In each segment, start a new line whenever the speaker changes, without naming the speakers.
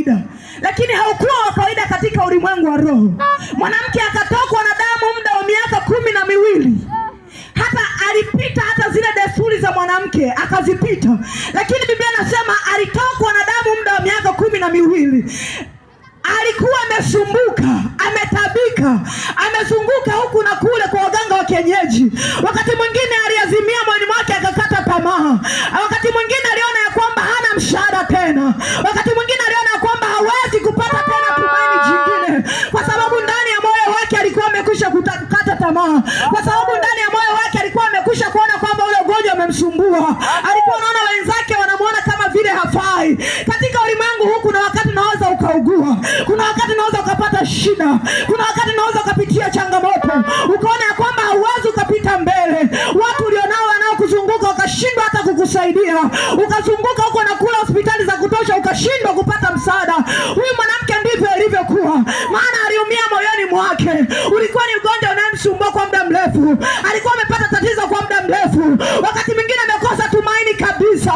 kawaida, lakini haukuwa wa kawaida katika ulimwengu wa roho. Mwanamke akatokwa na damu muda wa miaka 12. Hata alipita hata zile desturi za mwanamke akazipita, lakini Biblia inasema alitokwa na damu muda wa miaka 12. Alikuwa amesumbuka, ametabika, amezunguka huku na kule kwa waganga wa kienyeji. Wakati mwingine aliazimia moyoni mwake akakata tamaa. Wakati mwingine aliona ya kwamba hana msaada tena. Wakati mwingine aliona ya kwamba hawezi kupata tena tumaini jingine, kwa sababu ndani ya moyo wake alikuwa amekwisha kukata tamaa, kwa sababu ndani ya moyo wake alikuwa amekwisha kuona kwamba ule ugonjwa umemsumbua. Alikuwa anaona wenzake wanamuona kama vile hafai. Katika ulimwengu huu kuna wakati unaweza ukaugua, kuna wakati unaweza ukapata shida, kuna wakati unaweza ukapitia changamoto, ukaona ya kwamba hauwezi ukapita mbele. Watu ulionao wanaokuzunguka wakashindwa hata kukusaidia, ukazunguka huko na kula hospitali za kutosha ukashindwa kupata msaada. Huyu mwanamke ndivyo ilivyokuwa, maana aliumia moyoni mwake. Ulikuwa ni ugonjwa unayemsumbua kwa muda mrefu, alikuwa amepata tatizo kwa muda mrefu, wakati mwingine amekosa tumaini kabisa.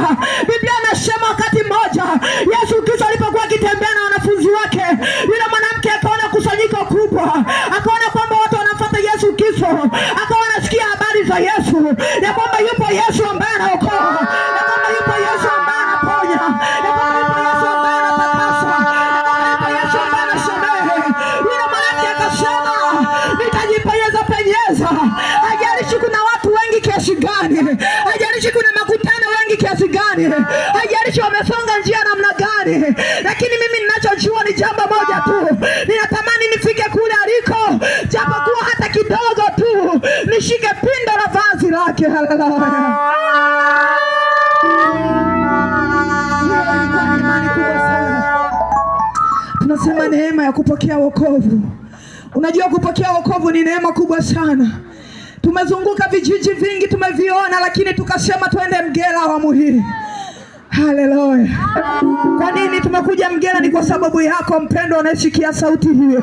Biblia inasema wakati mmoja Yesu Kristo alipokuwa akitembea na wanafunzi wake, yule mwanamke akaona kusanyiko kubwa, akaona kwamba watu wanafuata Yesu Kristo, akawa anasikia habari za Yesu, ya kwamba yupo Yesu ambaye anaokoa, ya kwamba yupo Yesu ambaye anaponya, ya kwamba yupo Yesu ambaye anatakasa, ya kwamba yupo Yesu ambaye anasamehe. Yule mwanamke akasema, nitajipenyeza penyeza, hajalishi kuna watu wengi kiasi gani, hajalishi kuna makutano wengi kiasi gani, hajalishi wamesonga njia namna gani, lakini mimi ninachojua ni jambo moja tu, ninatamani nifike kule aliko, japokuwa hata kidogo tu, nishike pindo la vazi lake. Haleluya. Tunasema neema ya kupokea wokovu. Unajua kupokea wokovu ni neema kubwa sana. Tumezunguka vijiji vingi tumeviona, lakini tukasema twende Mgela awamu hii. Haleluya. Kwa nini tumekuja Mgela? Ni kwa sababu yako mpendwa unayesikia sauti hii.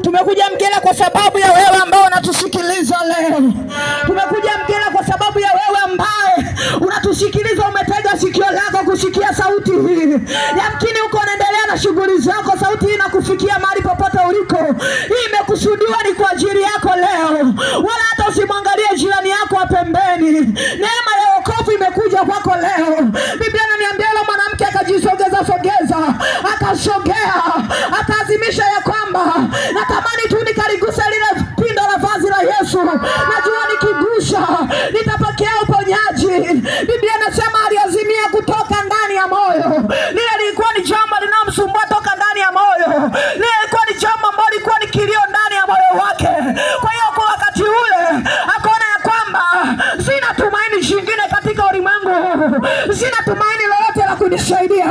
Tumekuja Mgela kwa sababu ya wewe ambao unatusikiliza leo. Tumekuja Mgela kwa sababu ya wewe ambaye unatusikiliza, umetega sikio lako kusikia sauti hii. Yamkini uko unaendelea na shughuli zako, sauti hii inakufikia mahali popote uliko. Hii imekusudiwa ni kwa ajili yako leo. Wala hata usimwangalie jirani yako wa pembeni. Neema ya wokovu imekuja kwako leo. Biblia inaniambia yule mwanamke akajisogeza, akasogea, akaazimisha ya kwamba natamani tu nikaligusa lile pindo la vazi la Yesu. Najua nikigusa nitapokea uponyaji. Biblia inasema aliazimia kutoka ndani ya moyo. Lile lilikuwa ni jambo linalomsumbua toka ndani ya moyo. Lile lilikuwa ni jambo ambalo lilikuwa ni kilio ndani ya moyo wake. Kwa hiyo kwa wakati ule akaona ya kwamba sina tumaini jingine katika ulimwengu. Sina tumaini lolote la kunisaidia,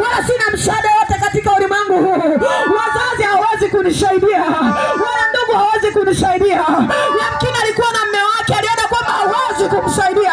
wala sina msaada wote katika ulimwengu. Wazazi hawezi kunisaidia, wala ndugu hawezi kunisaidia. Yamkini alikuwa na mume wake, aliona kwamba hawezi kumsaidia.